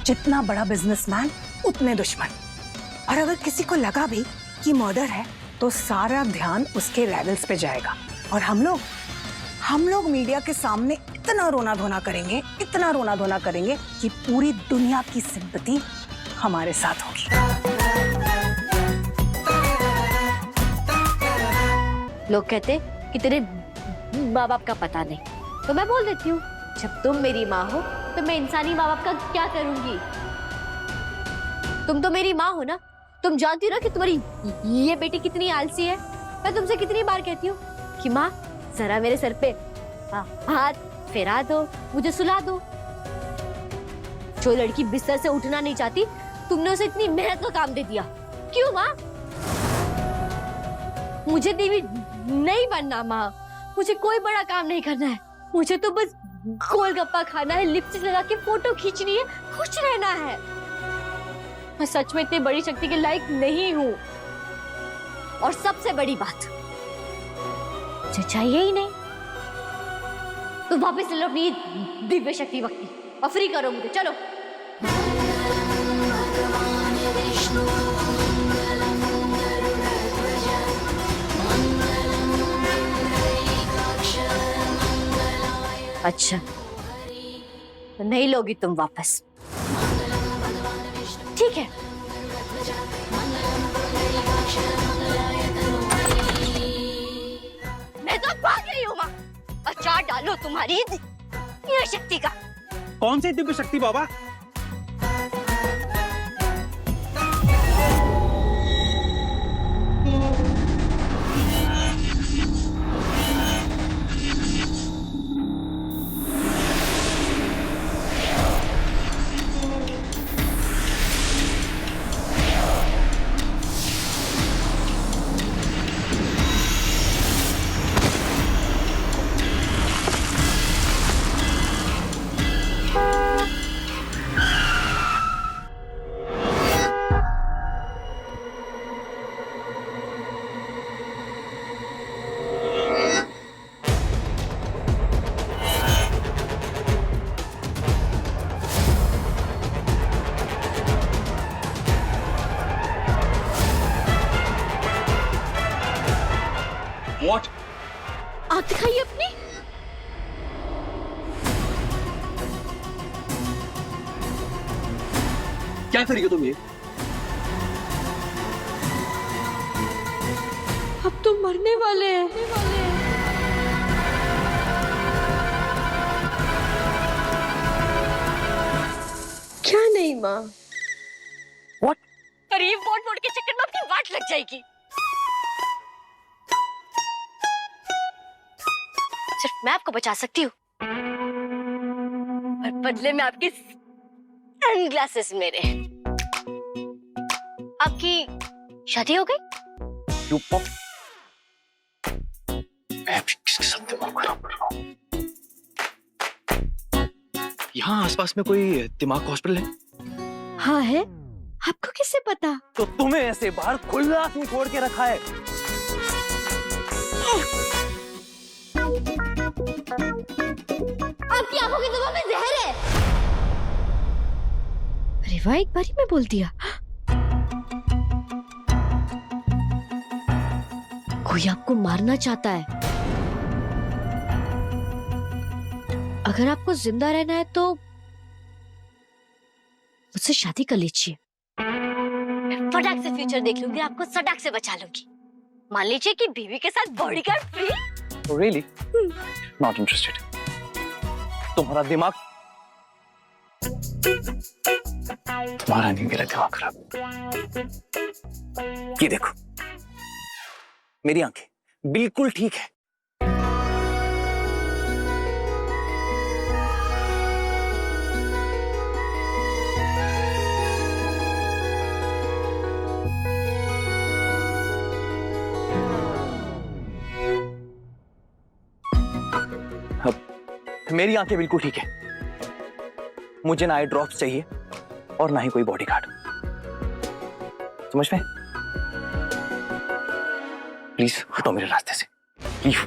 जितना बड़ा बिजनेसमैन उतने दुश्मन। और अगर किसी को लगा भी कि मर्डर है तो सारा ध्यान उसके रैवल्स पे जाएगा। और हम लोग मीडिया के सामने इतना रोना धोना करेंगे, इतना रोना धोना करेंगे कि पूरी दुनिया की सिंपैथी हमारे साथ होगी। लोग कहते कि तेरे माँ बाप का पता नहीं, तो मैं बोल देती हूँ जब तुम मेरी माँ हो तो मैं इंसानी माँ बाप का क्या करूंगी। तुम तो मेरी माँ हो ना, तुम जानती हो ना कि तुम्हारी ये बेटी कितनी आलसी है। मैं तुमसे कितनी बार कहती हूँ कि माँ जरा मेरे सर पे हाथ फेरा दो, मुझे सुला दो। जो लड़की बिस्तर से उठना नहीं चाहती, तुमने उसे इतनी मेहनत का काम दे दिया। क्यों माँ? मुझे देवी नहीं बनना माँ, मुझे कोई बड़ा काम नहीं करना है। मुझे तो बस गोलगप्पा खाना है, लिपस्टिक लगा के फोटो खींचनी है, खुश रहना है। मैं सच में इतनी बड़ी शक्ति के लायक नहीं हूँ। और सबसे बड़ी बात, मुझे चाहिए ही नहीं। तो वापस ले लो अपनी दिव्य शक्ति वक्ति और फ्री करो मुझे। चलो। अच्छा, तो नहीं लोगी तुम वापस? ठीक है। मैं तो भाग रही हूँ माँ। अचार डालो तुम्हारी ये शक्ति का। कौन सी दिव्य शक्ति बाबा? What? आँख दिखाइए अपनी। क्या करेगी तुम ये? अब तो मरने वाले हैं। क्या नहीं माँ? What? अरे ये वोट के चक्कर में अपनी वाट लग जाएगी। सिर्फ मैं आपको बचा सकती हूँ और बदले में आपके सनग्लासेस मेरे। आपकी शादी हो गई? चुप। मैं भी किसके साथ दिमाग खराब कर रहा हूँ? यहाँ आसपास में कोई दिमाग हॉस्पिटल है? हाँ है। आपको किससे पता? तो तुम्हें ऐसे बाहर खुला आदमी छोड़ के रखा है। आपकी आंखों की दवा में जहर है। अरे वाह, एक बारी में बोल दिया। कोई आपको मारना चाहता है। अगर आपको जिंदा रहना है तो मुझसे शादी कर लीजिए। फटाक से फ्यूचर देख लूंगी, आपको सटाक से बचा लूंगी। मान लीजिए कि बीवी के साथ bodyguard free. Oh, really? Not interested. तुम्हारा दिमाग, तुम्हारा नहीं, मेरा दिमाग खराब। ये देखो, मेरी आंखें बिल्कुल ठीक है। मेरी आंखें बिल्कुल ठीक है। मुझे ना आई ड्रॉप्स चाहिए और ना ही कोई बॉडीगार्ड। समझ में? प्लीज हटो मेरे रास्ते से। लीव।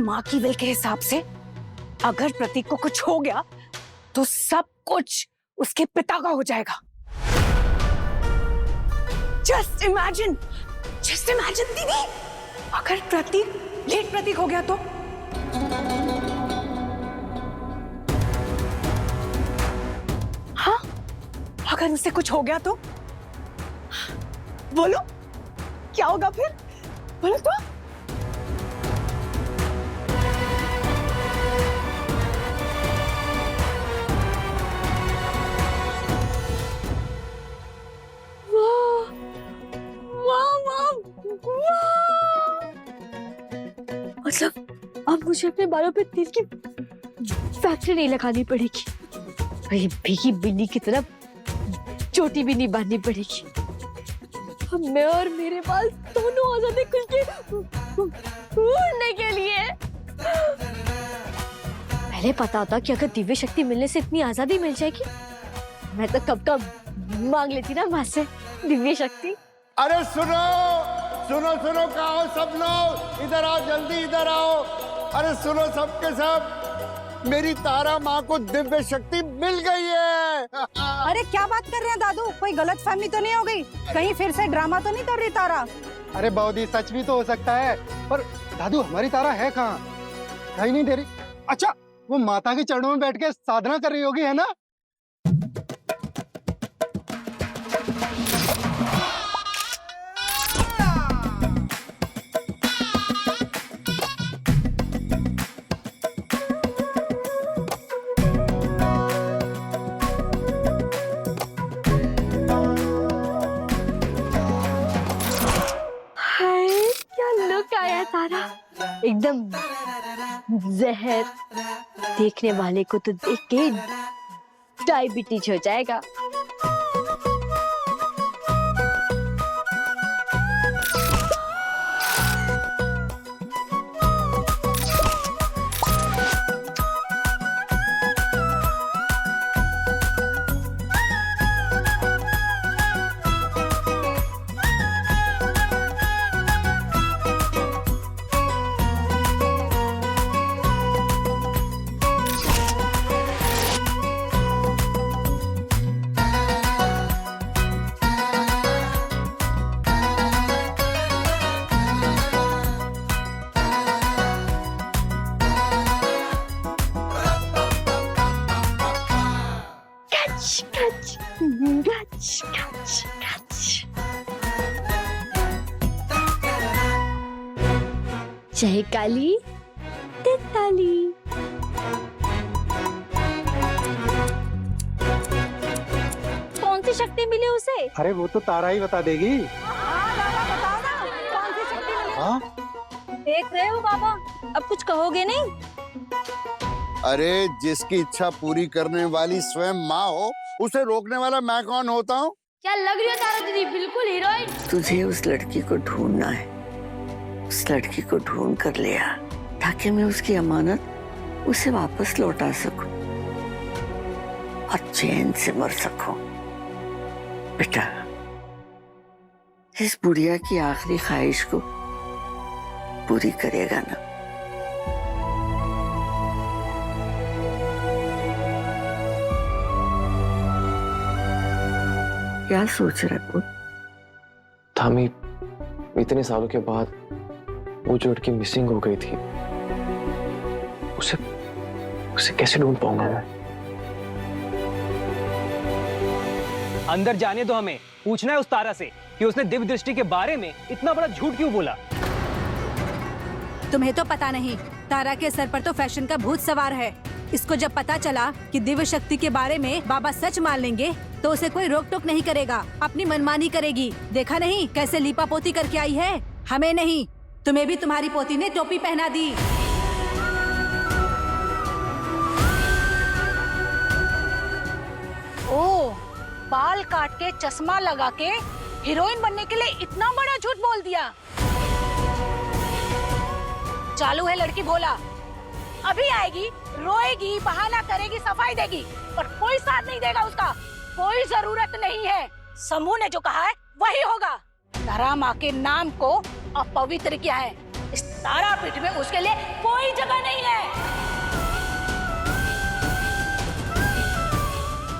माँ की विल के हिसाब से अगर प्रतीक को कुछ हो गया तो सब कुछ उसके पिता का हो जाएगा। जस्ट इमेजिन दीदी, अगर लेट प्रतीक हो गया तो? हाँ, अगर उसे कुछ हो गया तो? बोलो क्या होगा फिर? बोलो तो। मतलब अब मुझे अपने बालों पे तिल की फैक्ट्री नहीं लगानी पड़ेगी और ये भीगी बिन्नी की तरफ चोटी भी नहीं बांधनी पड़ेगी। अब मैं और मेरे बाल दोनों आजादी खुल के उड़ने के लिए। पहले पता होता कि अगर दिव्य शक्ति मिलने से इतनी आजादी मिल जाएगी, मैं तो कब कब मांग लेती ना माँ से दिव्य शक्ति। अरे सुनो सुनो सुनो, कहाँ हो सब लोग? इधर आओ, जल्दी इधर आओ। अरे सुनो सबके सब, मेरी तारा माँ को दिव्य शक्ति मिल गई है। अरे क्या बात कर रहे हैं दादू? कोई गलतफहमी तो नहीं हो गई? कहीं फिर से ड्रामा तो नहीं कर रही तारा? अरे बौदी, सच भी तो हो सकता है, पर दादू हमारी तारा है कहाँ? दिखाई नहीं दे रही। अच्छा, वो माता के चरणों में बैठ के साधना कर रही होगी, है ना? तारा एकदम जहर, देखने वाले को तो देख के डायबिटीज हो जाएगा। जय काली तिताली। कौन सी शक्ति मिली उसे? अरे वो तो तारा ही बता देगी। हाँ? देख रहे हो बाबा, अब कुछ कहोगे नहीं? अरे जिसकी इच्छा पूरी करने वाली स्वयं माँ हो, उसे रोकने वाला मैं कौन होता हूँ? क्या लग रही है तारा दीदी, बिल्कुल हीरोइन। तुझे उस लड़की को ढूंढना है, उस लड़की को ढूंढ कर ले आ, ताकि मैं उसकी अमानत उसे वापस लौटा सकूं और चैन से मर सकूं। बेटा, इस बुढ़िया की आखिरी ख्वाहिश को पूरी करेगा ना? क्या सोच रहा है? धामी, इतने सालों के बाद वो जो लड़की मिसिंग हो गई थी, उसे कैसे ढूंढ पाऊंगा मैं? अंदर जाने दो, हमें पूछना है उस तारा से कि उसने दिव्य दृष्टि के बारे में इतना बड़ा झूठ क्यों बोला। तुम्हें तो पता नहीं, तारा के सर पर तो फैशन का भूत सवार है। इसको जब पता चला कि दिव्य शक्ति के बारे में बाबा सच मान लेंगे तो उसे कोई रोक टोक नहीं करेगा, अपनी मनमानी करेगी। देखा नहीं कैसे लीपा पोती करके आई है? हमें नहीं, तुम्हें भी तुम्हारी पोती ने टोपी पहना दी। ओ, बाल काट के चश्मा लगा के हीरोइन बनने के लिए इतना बड़ा झूठ बोल दिया। चालू है लड़की भोला, अभी आएगी, रोएगी, बहाना करेगी, सफाई देगी, पर कोई साथ नहीं देगा उसका। कोई जरूरत नहीं है, समूह ने जो कहा है वही होगा। तारा माँ के नाम को अपवित्र किया है, इस तारापीठ में उसके लिए कोई जगह नहीं है।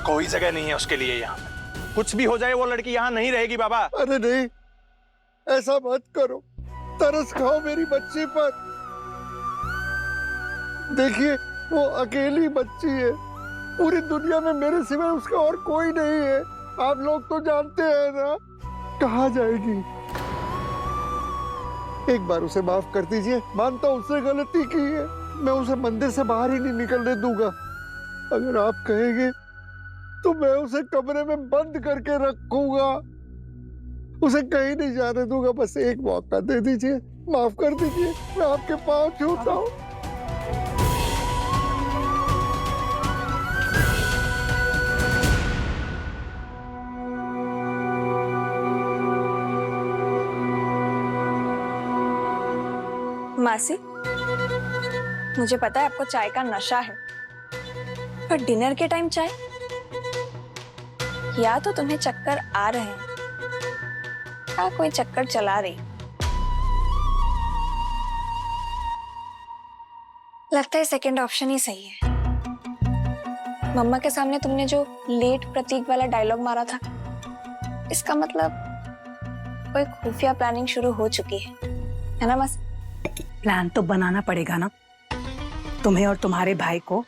कोई जगह नहीं है उसके लिए यहाँ पे। कुछ भी हो जाए वो लड़की यहाँ नहीं रहेगी बाबा। अरे नहीं, ऐसा मत करो, तरस खाओ मेरी बच्ची पर। देखिए वो अकेली बच्ची है, पूरी दुनिया में मेरे सिवाय उसका और कोई नहीं है। आप लोग तो जानते हैं ना, कहाँ जाएगी। एक बार उसे माफ कर दीजिए, मानता हूं उसने गलती की है, मैं उसे मंदिर से बाहर ही नहीं निकलने दूंगा। अगर आप कहेंगे तो मैं उसे कमरे में बंद करके रखूंगा, उसे कहीं नहीं जाने दूंगा। बस एक मौका दे दीजिए, माफ कर दीजिए, मैं आपके पाँव छूता हूँ। मासी, मुझे पता है आपको चाय का नशा है, पर डिनर के टाइम चाय? या तो तुम्हें चक्कर आ रहे हैं या कोई चक्कर चला रही। लगता है सेकंड ऑप्शन ही सही है। मम्मा के सामने तुमने जो लेट प्रतीक वाला डायलॉग मारा था, इसका मतलब कोई खुफिया प्लानिंग शुरू हो चुकी है ना मासी? प्लान तो बनाना पड़ेगा ना। तुम्हें और तुम्हारे भाई को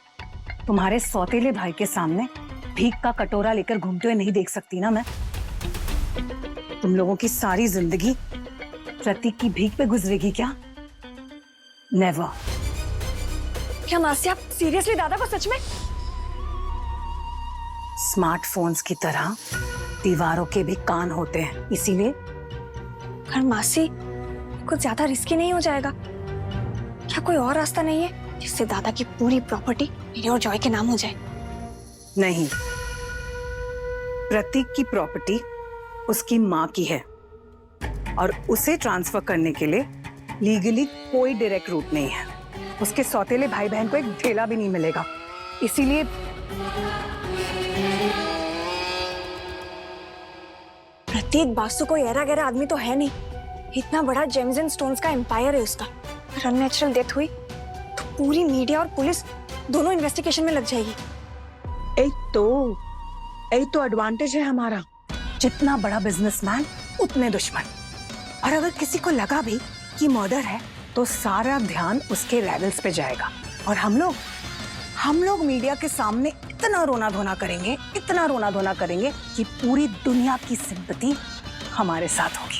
तुम्हारे सौतेले भाई के सामने भीख का कटोरा लेकर घूमते हुए नहीं देख सकती ना मैं। तुम लोगों की सारी जिंदगी प्रतीक की भीख पे गुजरेगी क्या? नेवर। क्या मासी आप सीरियसली दादा को सच में? स्मार्टफोन्स की तरह दीवारों के भी कान होते हैं, इसीलिए। पर मासी कुछ ज्यादा रिस्की नहीं हो जाएगा? क्या कोई और रास्ता नहीं है जिससे दादा की पूरी प्रॉपर्टी मेरे और जॉय के नाम हो जाए? नहीं, प्रतीक की प्रॉपर्टी उसकी माँ की है और उसे ट्रांसफर करने के लिए लीगली कोई डायरेक्ट रूट नहीं है। उसके सौतेले भाई बहन को एक ढेला भी नहीं मिलेगा, इसीलिए प्रतीक बासु कोई ऐरा गैरा आदमी तो है नहीं। इतना बड़ा जेम्स एंड स्टोन्स का एम्पायर है उसका। अगर अननेचुरल डेथ हुई तो पूरी मीडिया और पुलिस दोनों इन्वेस्टिगेशन में लग जाएगी। यही तो एडवांटेज है हमारा। जितना बड़ा बिजनेसमैन उतने दुश्मन। और अगर किसी को लगा भी कि मर्डर है तो सारा ध्यान उसके रैवल्स पे जाएगा और हम लोग मीडिया के सामने इतना रोना धोना करेंगे, इतना रोना धोना करेंगे कि पूरी दुनिया की सिंपैथी हमारे साथ होगी।